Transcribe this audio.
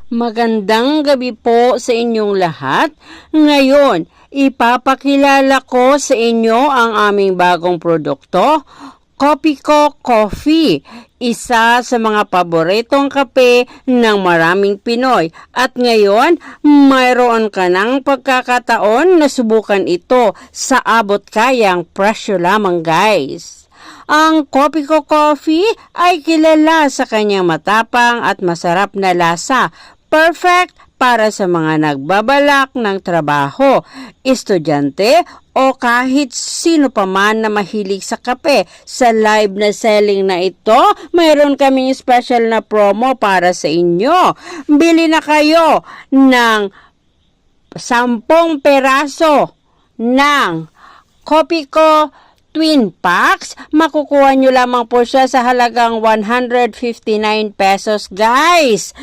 Magandang gabi po sa inyong lahat. Ngayon, ipapakilala ko sa inyo ang aming bagong produkto, Kopiko Coffee, isa sa mga paboritong kape ng maraming Pinoy. At ngayon, mayroon ka ng pagkakataon na subukan ito sa abot kayang presyo lamang, guys. Ang Kopiko Coffee ay kilala sa kanyang matapang at masarap na lasa. Perfect para sa mga nagbabalak ng trabaho, estudyante o kahit sino pa man na mahilig sa kape. Sa live na selling na ito, mayroon kaming special na promo para sa inyo. Bili na kayo ng 10 peraso ng Kopiko Twin Packs. Makukuha nyo lamang po siya sa halagang 159 pesos, guys.